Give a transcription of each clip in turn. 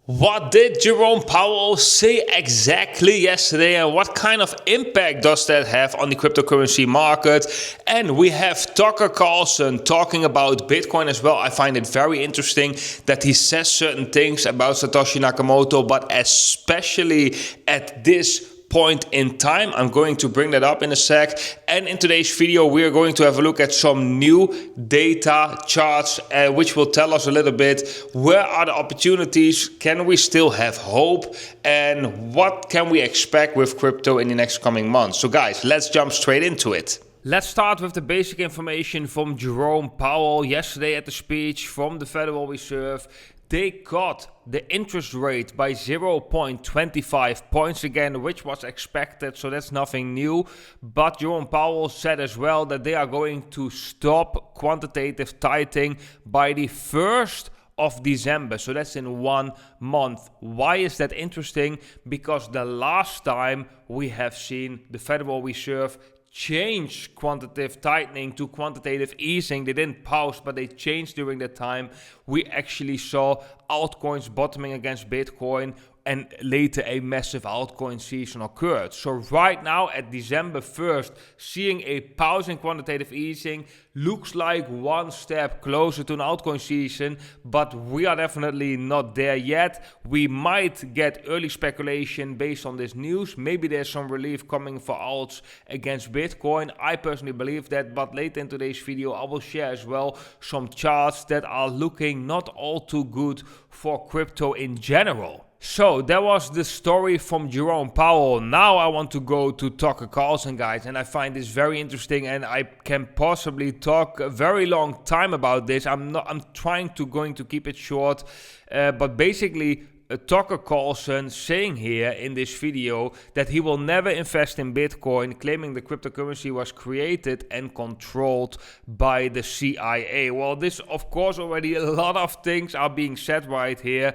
What did Jerome Powell say exactly yesterday, and what kind of impact does that have on the cryptocurrency market? And we have Carlson talking about Bitcoin as well. I find it very interesting that he says certain things about Satoshi Nakamoto, but especially at this point in time. I'm going to bring that up in a sec. And in today's video, we are going to have a look at some new data charts, which will tell us a little bit where are the opportunities, can we still have hope, and what can we expect with crypto in the next coming months. So guys, let's jump straight into it. Let's start with the basic information from Jerome Powell yesterday at the speech from the Federal Reserve. They cut the interest rate by 0.25 points again, which was expected, so that's nothing new. But Jerome Powell said as well that they are going to stop quantitative tightening by the 1st of December, so that's in 1 month. Why is that interesting? Because the last time we have seen the Federal Reserve change quantitative tightening to quantitative easing, they didn't pause, but they changed during that time. We actually saw altcoins bottoming against Bitcoin, and later a massive altcoin season occurred. So right now at December 1st, seeing a pause in quantitative easing looks like one step closer to an altcoin season, but we are definitely not there yet. We might get early speculation based on this news. Maybe there's some relief coming for alts against Bitcoin. I personally believe that, but later in today's video, I will share as well some charts that are looking not all too good for crypto in general. So that was the story from Jerome Powell. Now I want to go to Carlson, guys, and I find this very interesting, and I can possibly talk a very long time about this. I'm going to keep it short, but basically Carlson saying here in this video that he will never invest in Bitcoin, claiming the cryptocurrency was created and controlled by the CIA. Well, this, of course, already a lot of things are being said right here.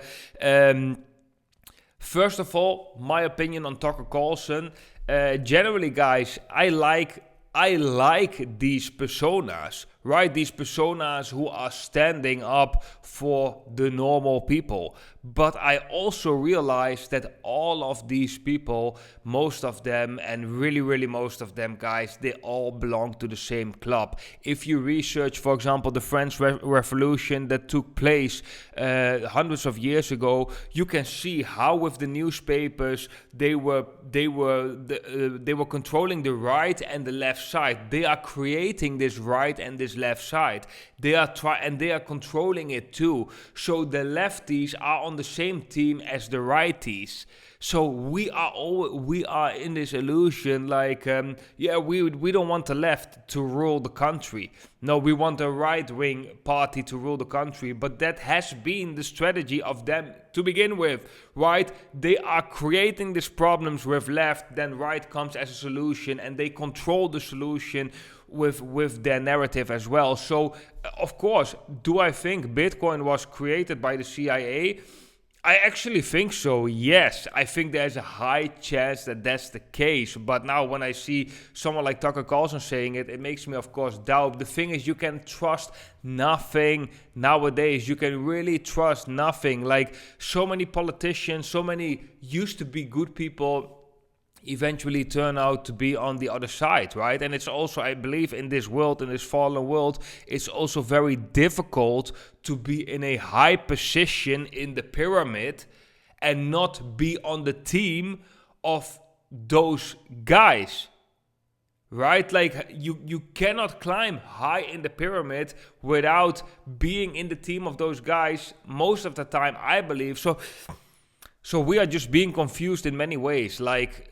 First of all, my opinion on Carlson. Generally, guys, I like these personas, right? These personas who are standing up for the normal people. But I also realize that all of these people, most of them, and really most of them, guys, they all belong to the same club. If you research, for example, the French Revolution that took place hundreds of years ago, you can see how with the newspapers they were controlling the right and the left side. They are creating this right and this left side. They are controlling it too. So the lefties are on the same team as the righties. So we are in this illusion like, we don't want the left to rule the country. No, we want a right-wing party to rule the country. But that has been the strategy of them to begin with, right? They are creating these problems with left, then right comes as a solution, and they control the solution with their narrative as well. So, of course, do I think Bitcoin was created by the CIA? I actually think so, yes. I think there's a high chance that that's the case. But now when I see someone like Carlson saying it, it makes me, of course, doubt. The thing is, you can trust nothing nowadays. You can really trust nothing. Like, so many politicians, so many used to be good people eventually turn out to be on the other side, right? And it's also, I believe, in this world, in this fallen world, it's also very difficult to be in a high position in the pyramid and not be on the team of those guys, right? Like, you cannot climb high in the pyramid without being in the team of those guys most of the time, I believe. So we are just being confused in many ways, like,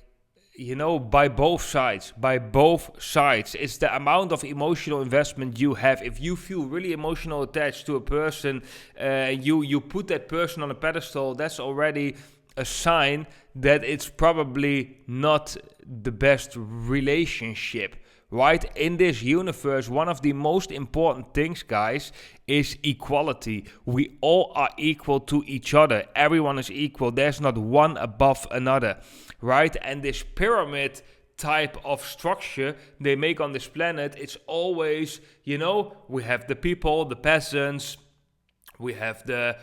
you know, by both sides. It's the amount of emotional investment you have. If you feel really emotional attached to a person, you put that person on a pedestal, that's already a sign that it's probably not the best relationship, right? In this universe, one of the most important things, guys, is equality. We all are equal to each other. Everyone is equal. There's not one above another, right? And this pyramid type of structure they make on this planet, it's always, you know, we have the people, the peasants, we have the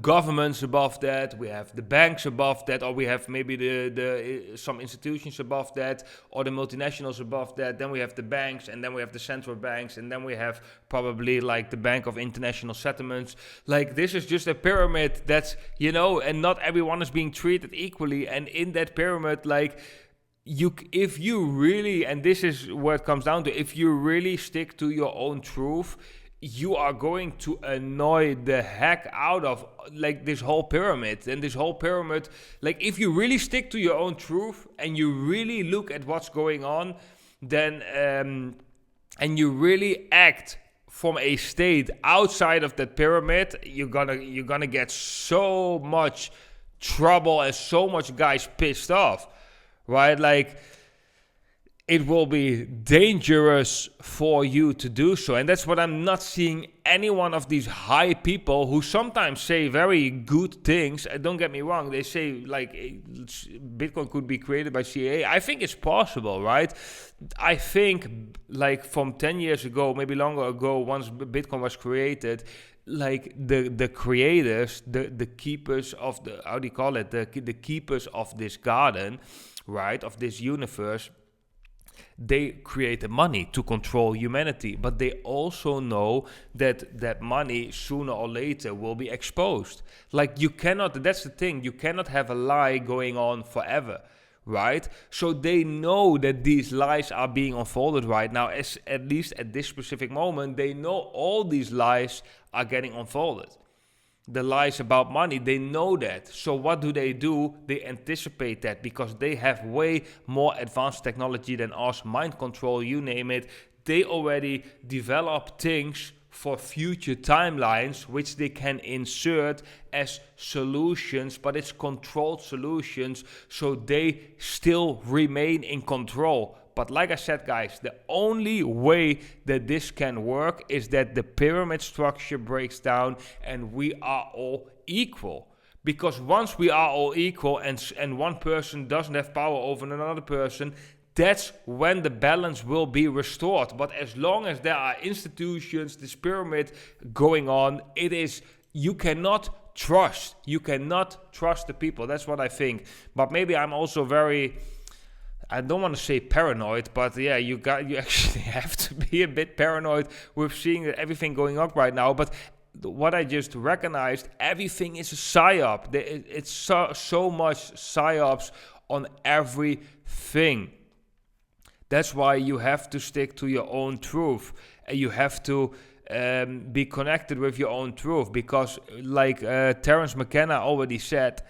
governments above that, we have the banks above that, or we have maybe some institutions above that, or the multinationals above that. Then we have the banks, and then we have the central banks, and then we have probably like the Bank of International Settlements. Like, this is just a pyramid that's, and not everyone is being treated equally. And in that pyramid, like, if you really, and this is where it comes down to, if you really stick to your own truth, you are going to annoy the heck out of like this whole pyramid. And this whole pyramid, like, if you really stick to your own truth and you really look at what's going on, then and you really act from a state outside of that pyramid, you're gonna get so much trouble and so much guys pissed off, right? Like, it will be dangerous for you to do so. And that's what I'm not seeing any one of these high people who sometimes say very good things. Don't get me wrong. They say, like, Bitcoin could be created by CIA. I think it's possible, right? I think, like, from 10 years ago, maybe longer ago, once Bitcoin was created, like, the creators, the keepers of the, how do you call it? The keepers of this garden, right, of this universe, they created money to control humanity, but they also know that that money sooner or later will be exposed. Like, you cannot, that's the thing, you cannot have a lie going on forever, right? So they know that these lies are being unfolded right now, at least at this specific moment. They know all these lies are getting unfolded. The lies about money, they know that. So what do? They anticipate that because they have way more advanced technology than us, mind control, you name it. They already develop things for future timelines, which they can insert as solutions, but it's controlled solutions, so they still remain in control. But like I said, guys, the only way that this can work is that the pyramid structure breaks down and we are all equal. Because once we are all equal and one person doesn't have power over another person, that's when the balance will be restored. But as long as there are institutions, this pyramid going on, you cannot trust. You cannot trust the people. That's what I think. But maybe I'm also very, I don't want to say paranoid, but yeah, you actually have to be a bit paranoid with seeing everything going on right now. But what I just recognized, everything is a psyop. It's so much psyops on everything. That's why you have to stick to your own truth. And you have to be connected with your own truth, because like Terence McKenna already said,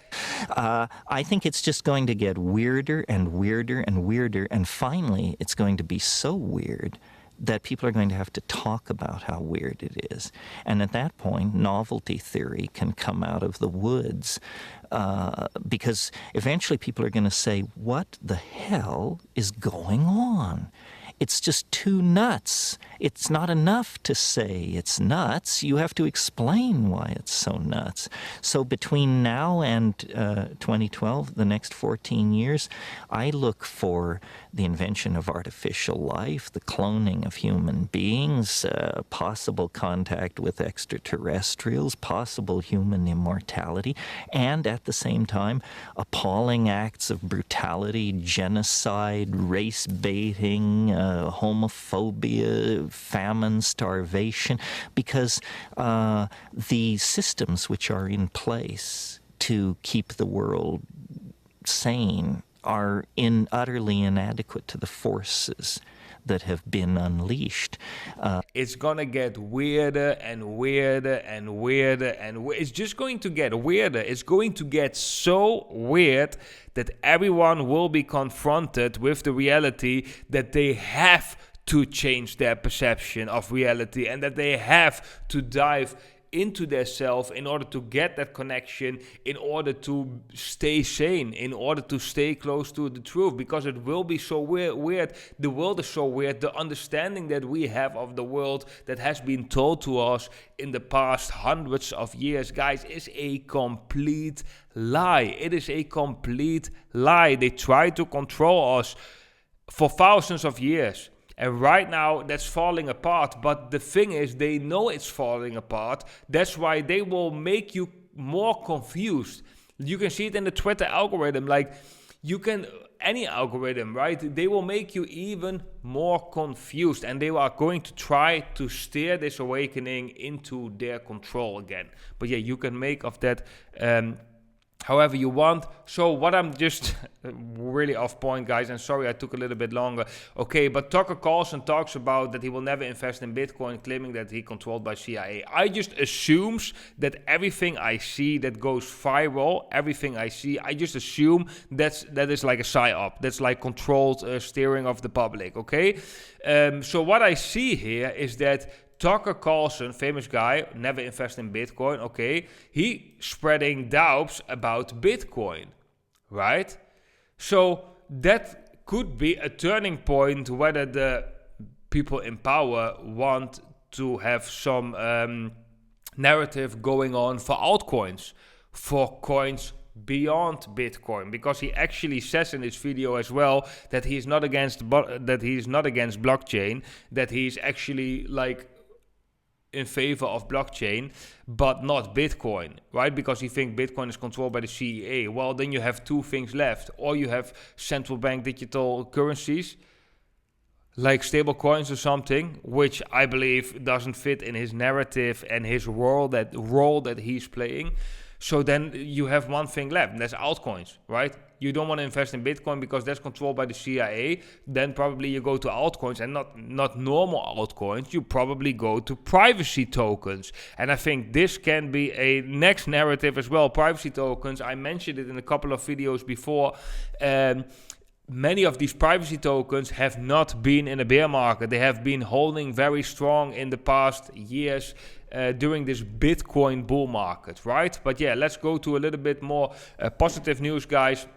I think it's just going to get weirder and weirder and weirder, and finally it's going to be so weird that people are going to have to talk about how weird it is. And at that point, novelty theory can come out of the woods, because eventually people are going to say, what the hell is going on? It's just too nuts. It's not enough to say it's nuts. You have to explain why it's so nuts. So between now and 2012, the next 14 years, I look for the invention of artificial life, the cloning of human beings, possible contact with extraterrestrials, possible human immortality, and at the same time, appalling acts of brutality, genocide, race baiting, homophobia, famine, starvation, because the systems which are in place to keep the world sane are utterly inadequate to the forces that have been unleashed. It's gonna get weirder and weirder and weirder and it's just going to get weirder. It's going to get so weird that everyone will be confronted with the reality that they have to change their perception of reality and that they have to dive into their self in order to get that connection, in order to stay sane, in order to stay close to the truth, because it will be so weird. The world is so weird. The understanding that we have of the world that has been told to us in the past hundreds of years, guys, is a complete lie. It is a complete lie. They try to control us for thousands of years. And right now that's falling apart. But the thing is, they know it's falling apart. That's why they will make you more confused. You can see it in the Twitter algorithm. Like, you can, any algorithm, right? They will make you even more confused, and they are going to try to steer this awakening into their control again. But yeah, you can make of that however you want. So what I'm just really off point, guys, and sorry I took a little bit longer. Okay, but Tucker Carlson talks about that he will never invest in Bitcoin, claiming that he controlled by CIA. I just assumes that everything I see that goes viral, everything I see, I just assume that is like a psyop. That's like controlled steering of the public, okay? So what I see here is that Tucker Carlson, famous guy, never invest in Bitcoin, okay, he spreading doubts about Bitcoin, right? So that could be a turning point whether the people in power want to have some narrative going on for altcoins, for coins beyond Bitcoin, because he actually says in this video as well that he's not against blockchain, that he's actually like in favor of blockchain, but not Bitcoin, right? Because he thinks Bitcoin is controlled by the CIA. Well, then you have two things left. Or you have central bank digital currencies, like stable coins or something, which I believe doesn't fit in his narrative and his role that he's playing. So then you have one thing left, and that's altcoins, right? You don't want to invest in Bitcoin because that's controlled by the CIA. Then probably you go to altcoins, and not normal altcoins. You probably go to privacy tokens. And I think this can be a next narrative as well. Privacy tokens, I mentioned it in a couple of videos before. Many of these privacy tokens have not been in a bear market. They have been holding very strong in the past years during this Bitcoin bull market, right? But yeah, let's go to a little bit more positive news, guys.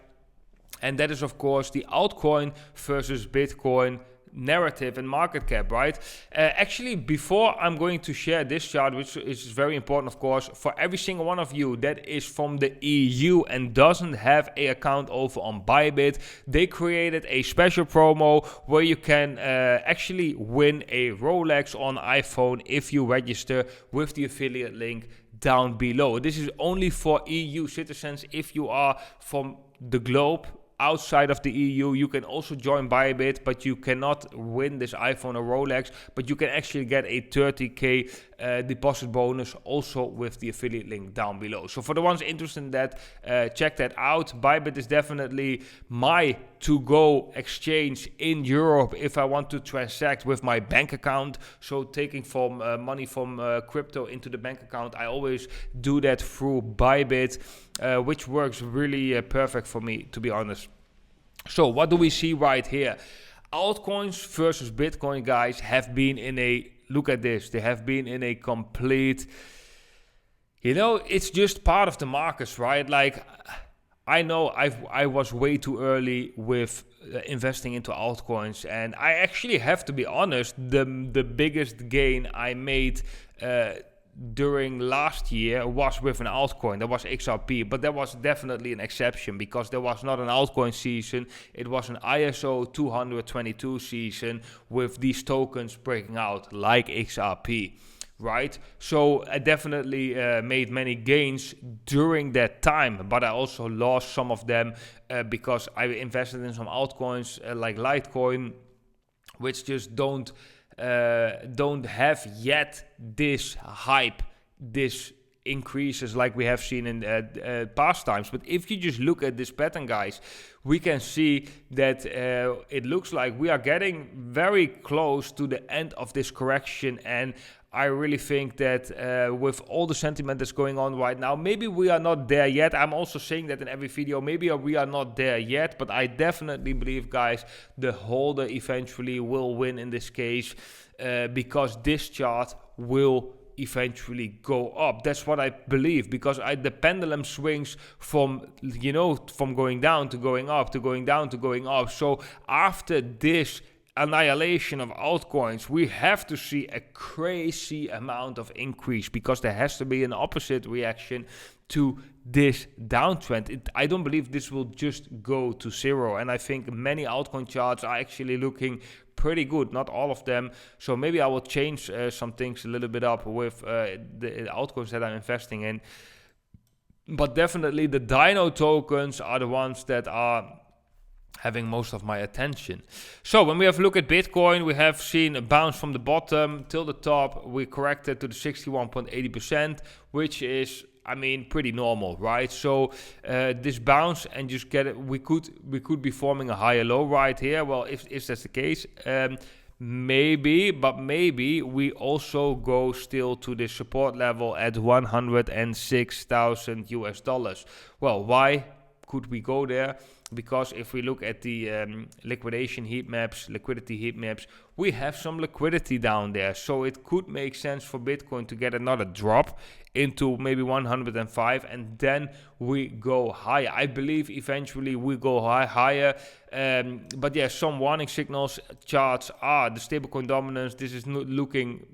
And that is, of course, the altcoin versus Bitcoin narrative and market cap, right? Actually, before I'm going to share this chart, which is very important, of course, for every single one of you that is from the EU and doesn't have an account over on Bybit, they created a special promo where you can actually win a Rolex on iPhone if you register with the affiliate link down below. This is only for EU citizens. If you are from the globe outside of the EU, you can also join Bybit, but you cannot win this iPhone or Rolex, but you can actually get a 30k deposit bonus also with the affiliate link down below. So for the ones interested in that, check that out. Bybit is definitely my to-go exchange in Europe if I want to transact with my bank account. So taking from money from crypto into the bank account, I always do that through Bybit, which works really perfect for me, to be honest. So what do we see right here? Altcoins versus Bitcoin, guys, have been in a, look at this, they have been in a complete, it's just part of the markets, right? Like, I know I was way too early with investing into altcoins, and I actually have to be honest, the biggest gain I made during last year was with an altcoin. That was XRP, but that was definitely an exception because there was not an altcoin season. It was an ISO 222 season with these tokens breaking out like XRP, right? So I definitely made many gains during that time, but I also lost some of them because I invested in some altcoins like Litecoin, which just don't have yet this hype, this increases like we have seen in past times. But if you just look at this pattern, guys, we can see that it looks like we are getting very close to the end of this correction, and I really think that with all the sentiment that's going on right now, maybe we are not there yet. I'm also saying that in every video, maybe we are not there yet, but I definitely believe, guys, the holder eventually will win in this case because this chart will eventually go up. That's what I believe, because the pendulum swings from going down to going up, to going down to going up. So after this annihilation of altcoins, we have to see a crazy amount of increase, because there has to be an opposite reaction to this downtrend. I don't believe this will just go to zero, and I think many altcoin charts are actually looking pretty good, not all of them. So maybe I will change some things a little bit up with the altcoins that I'm investing in. But definitely the Dino tokens are the ones that are having most of my attention. So when we have a look at Bitcoin, we have seen a bounce from the bottom till the top. We corrected to the 61.80%, which is, I mean, pretty normal, right? So this bounce and just get it, we could be forming a higher low right here. Well, if that's the case, maybe we also go still to the support level at 106,000 US dollars. Well, why could we go there? Because if we look at the liquidity heat maps, we have some liquidity down there. So it could make sense for Bitcoin to get another drop into maybe 105, and then we go higher. I believe eventually we go higher. But yeah, some warning signals charts are the stablecoin dominance. This is looking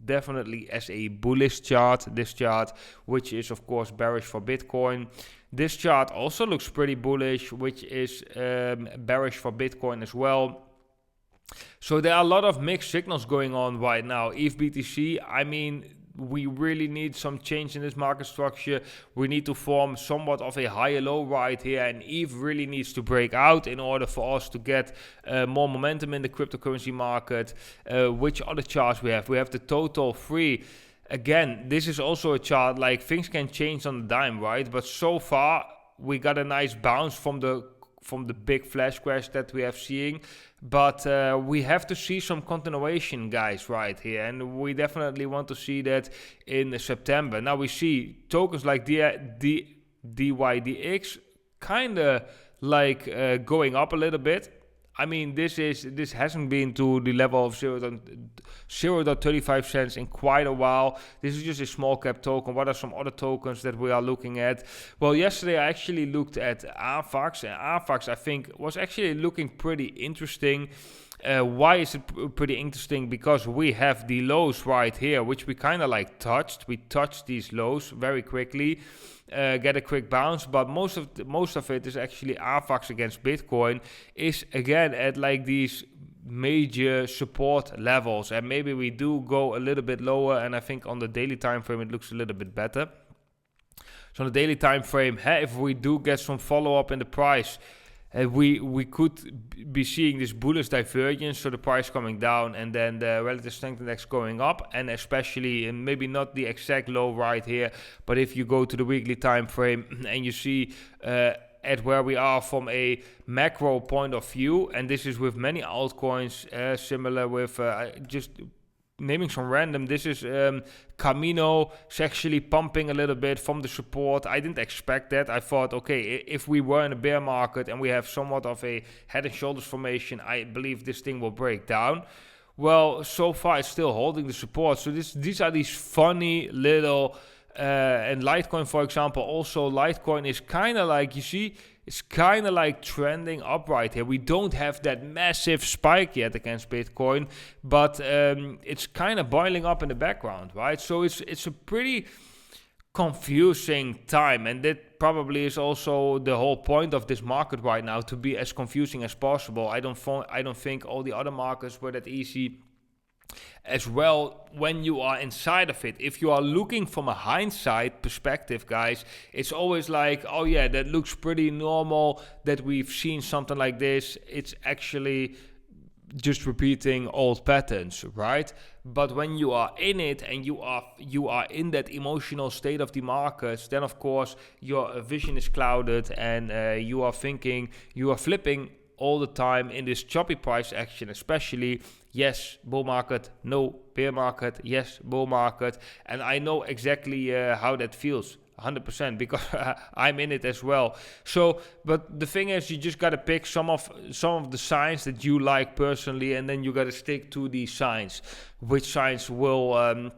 definitely as a bullish chart, this chart, which is of course bearish for Bitcoin. This chart also looks pretty bullish, which is bearish for Bitcoin as well. So there are a lot of mixed signals going on right now. ETH BTC, I mean, we really need some change in this market structure. We need to form somewhat of a higher low right here, and ETH really needs to break out in order for us to get more momentum in the cryptocurrency market. Which other charts we have? We have the total free. Again, this is also a chart, like things can change on the dime, right? But so far, we got a nice bounce from the big flash crash that we have seeing. But we have to see some continuation, guys, right here. And we definitely want to see that in September. Now we see tokens like DYDX kind of like going up a little bit. I mean, this hasn't been to the level of 0.35 cents in quite a while. This is just a small cap token. What are some other tokens that we are looking at? Well, yesterday I actually looked at AVAX, and AVAX I think was actually looking pretty interesting. Why is it pretty interesting? Because we have the lows right here, which we kind of like touched. We touched these lows very quickly. Get a quick bounce, but most of it is actually AVAX against Bitcoin is again at like these major support levels, and maybe we do go a little bit lower, and I think on the daily time frame it looks a little bit better. So on the daily time frame, if we do get some follow up in the price, we could be seeing this bullish divergence, so the price coming down and then the relative strength index going up, and especially, and maybe not the exact low right here, but if you go to the weekly time frame and you see at where we are from a macro point of view, and this is with many altcoins, similar with just naming some random, this is Camino. It's actually pumping a little bit from the support. I didn't expect that. I thought, okay, if we were in a bear market and we have somewhat of a head and shoulders formation, I believe this thing will break down. Well, so far it's still holding the support. So these are these funny little and Litecoin, for example, also Litecoin is kind of like, you see, it's kind of like trending up right here. We don't have that massive spike yet against Bitcoin, but it's kind of boiling up in the background, right? So it's a pretty confusing time, and that probably is also the whole point of this market right now, to be as confusing as possible. I don't think all the other markets were that easy as well when you are inside of it. If you are looking from a hindsight perspective, guys, it's always like, oh yeah, that looks pretty normal that we've seen something like this. It's actually just repeating old patterns, right? But when you are in it and you are in that emotional state of the markets, then of course your vision is clouded, and you are flipping all the time in this choppy price action, especially yes, bull market, no, bear market, yes, bull market. And I know exactly how that feels, 100%, because I'm in it as well. So, but the thing is, you just got to pick some of the signs that you like personally, and then you got to stick to these signs. Which signs will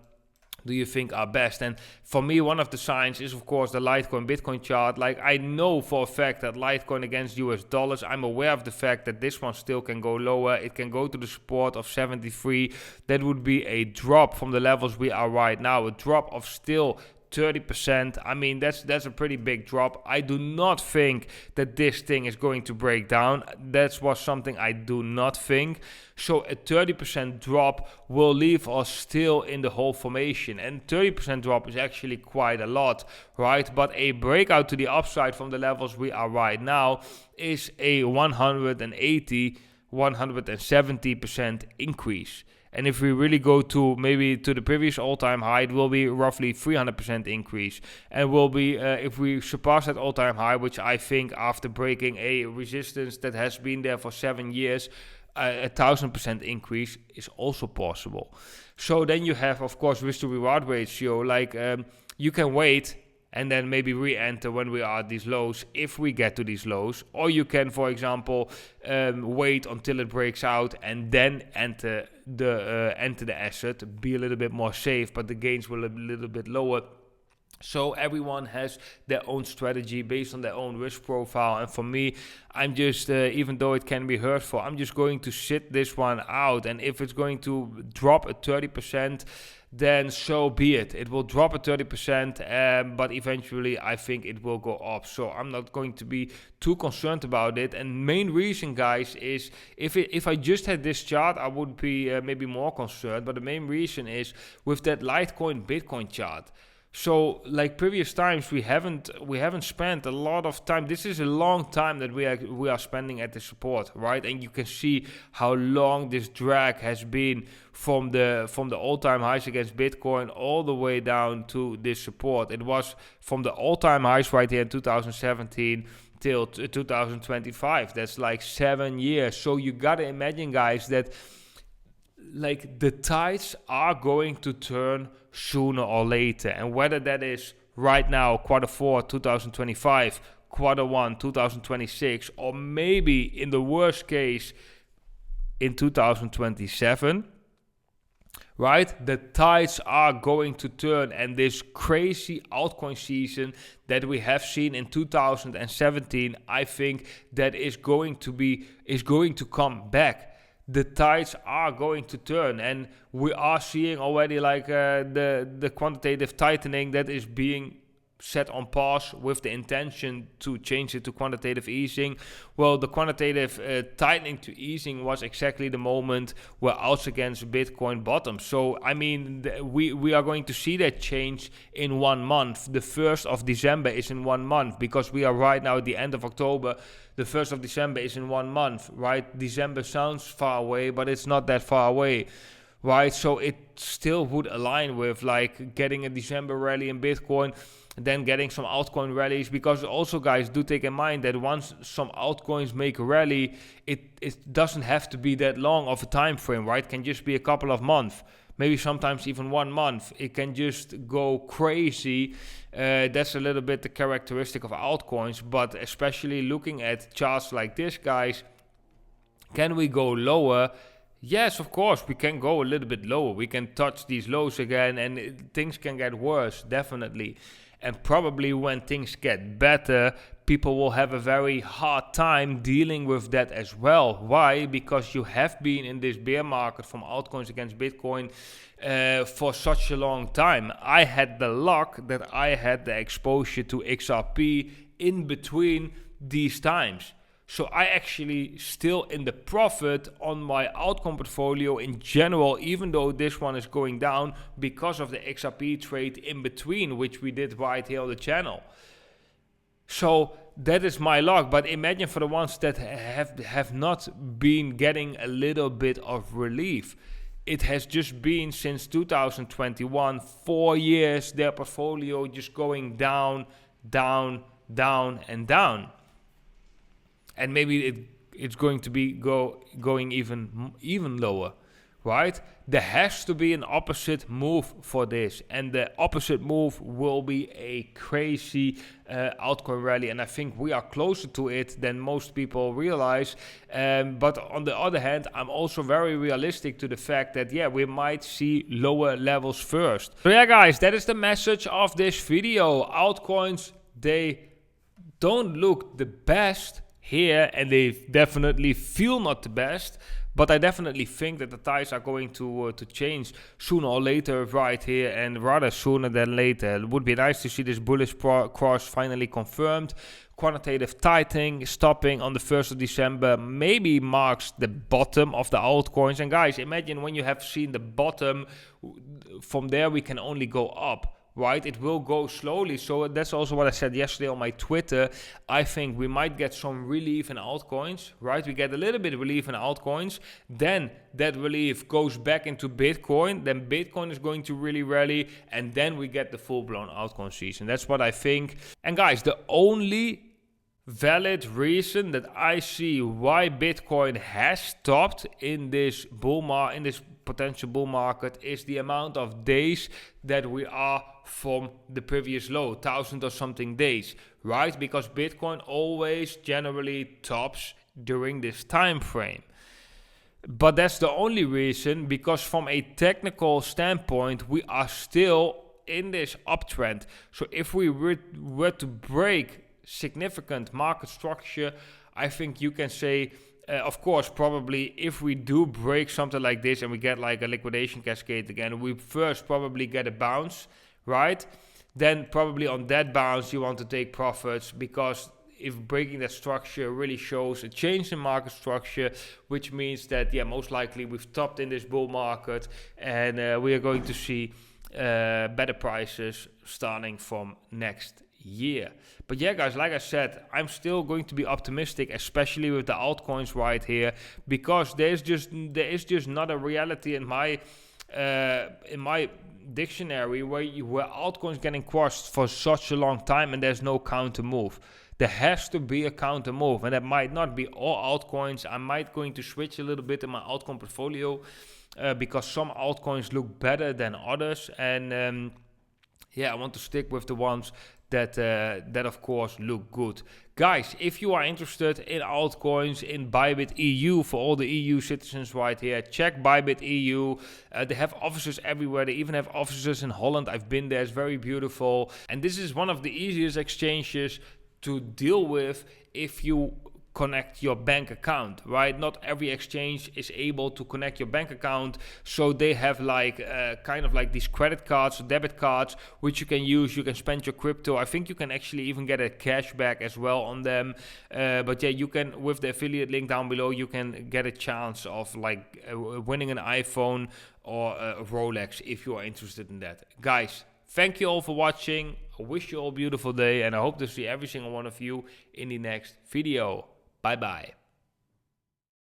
do you think are best? And for me, one of the signs is of course the Litecoin Bitcoin chart. Like, I know for a fact that Litecoin against US dollars, I'm aware of the fact that this one still can go lower. It can go to the support of 73. That would be a drop from the levels we are right now, a drop of still 30%. I mean, that's a pretty big drop. I do not think that this thing is going to break down. That was something I do not think. So a 30% drop will leave us still in the whole formation, and 30% drop is actually quite a lot, right? But a breakout to the upside from the levels we are right now is a 180, 170% increase. And if we really go to maybe to the previous all-time high, it will be roughly 300% increase. And will be, if we surpass that all-time high, which I think after breaking a resistance that has been there for 7 years, 1,000% increase is also possible. So then you have, of course, risk to reward ratio. Like, you can wait and then maybe re-enter when we are at these lows, if we get to these lows. Or you can, for example, wait until it breaks out and then enter the asset, be a little bit more safe, but the gains will be a little bit lower. So everyone has their own strategy based on their own risk profile. And for me, I'm just, even though it can be hurtful, I'm just going to sit this one out. And if it's going to drop at 30%, then so be it. It will drop at 30%, but eventually I think it will go up. So I'm not going to be too concerned about it. And main reason, guys, is if I just had this chart, I would be maybe more concerned. But the main reason is with that Litecoin Bitcoin chart. So like previous times, we haven't spent a lot of time. This is a long time that we are spending at the support, right? And you can see how long this drag has been from the all-time highs against Bitcoin all the way down to this support. It was from the all-time highs right here in 2017 till 2025. That's like 7 years. So you gotta imagine, guys, that like the tides are going to turn sooner or later, and whether that is right now, Q4 2025, Q1 2026, or maybe in the worst case in 2027, right? The tides are going to turn, and this crazy altcoin season that we have seen in 2017, I think that is going to come back. The tides are going to turn, and we are seeing already like the quantitative tightening that is being set on pause with the intention to change it to quantitative easing. Well, the quantitative tightening to easing was exactly the moment where alts against Bitcoin bottom. So, I mean, we are going to see that change in 1 month. The 1st of December is in 1 month, because we are right now at the end of October. The 1st of December is in 1 month, right? December sounds far away, but it's not that far away, right? So it still would align with like getting a December rally in Bitcoin, and then getting some altcoin rallies. Because also, guys, do take in mind that once some altcoins make a rally, it doesn't have to be that long of a time frame, right? It can just be a couple of months, maybe sometimes even 1 month. It can just go crazy. That's a little bit the characteristic of altcoins. But especially looking at charts like this, guys, can we go lower? Yes, of course, we can go a little bit lower. We can touch these lows again, and things can get worse, definitely. And probably when things get better, people will have a very hard time dealing with that as well. Why? Because you have been in this bear market from altcoins against Bitcoin for such a long time. I had the luck that I had the exposure to XRP in between these times. So I actually still in the profit on my altcoin portfolio in general, even though this one is going down because of the XRP trade in between, which we did right here on the channel. So that is my luck. But imagine for the ones that have not been getting a little bit of relief. It has just been since 2021, 4 years, their portfolio just going down, down, down, and down. And maybe it's going to be going even lower, right? There has to be an opposite move for this, and the opposite move will be a crazy altcoin rally, and I think we are closer to it than most people realize. But on the other hand, I'm also very realistic to the fact that, yeah, we might see lower levels first. So yeah, guys, that is the message of this video. Altcoins, they don't look the best here, and they definitely feel not the best. But I definitely think that the tides are going to change sooner or later right here, and rather sooner than later. It would be nice to see this bullish cross finally confirmed. Quantitative tightening stopping on the 1st of December maybe marks the bottom of the altcoins. And guys, imagine when you have seen the bottom, from there we can only go up. Right, it will go slowly. So that's also what I said yesterday on my Twitter. I think we might get some relief in altcoins, right? We get a little bit of relief in altcoins, then that relief goes back into Bitcoin, then Bitcoin is going to really rally, and then we get the full-blown altcoin season. That's what I think. And guys, the only valid reason that I see why Bitcoin has stopped in this potential bull market is the amount of days that we are from the previous low, 1,000 or something days, right? Because Bitcoin always generally tops during this time frame. But that's the only reason, because from a technical standpoint, we are still in this uptrend. So if we were to break significant market structure, I think you can say, of course, probably if we do break something like this and we get like a liquidation cascade again, we first probably get a bounce, right? Then probably on that bounce you want to take profits, because if breaking that structure really shows a change in market structure, which means that, yeah, most likely we've topped in this bull market, and we are going to see better prices starting from next year. But yeah, guys, like I said, I'm still going to be optimistic, especially with the altcoins right here, because there is just not a reality in my dictionary where altcoins getting crushed for such a long time and there's no counter move. There has to be a counter move, and that might not be all altcoins. I might going to switch a little bit in my altcoin portfolio because some altcoins look better than others, and yeah, I want to stick with the ones that of course look good. Guys, if you are interested in altcoins, in Bybit EU, for all the EU citizens right here, check Bybit EU. They have offices everywhere. They even have offices in Holland. I've been there. It's very beautiful. And this is one of the easiest exchanges to deal with if you connect your bank account, right? Not every exchange is able to connect your bank account, so they have like kind of like these credit cards, debit cards, which you can use. You can spend your crypto. I think you can actually even get a cashback as well on them. But yeah, you can, with the affiliate link down below, you can get a chance of like winning an iPhone or a Rolex if you are interested in that. Guys, thank you all for watching. I wish you all a beautiful day, and I hope to see every single one of you in the next video. Bye bye.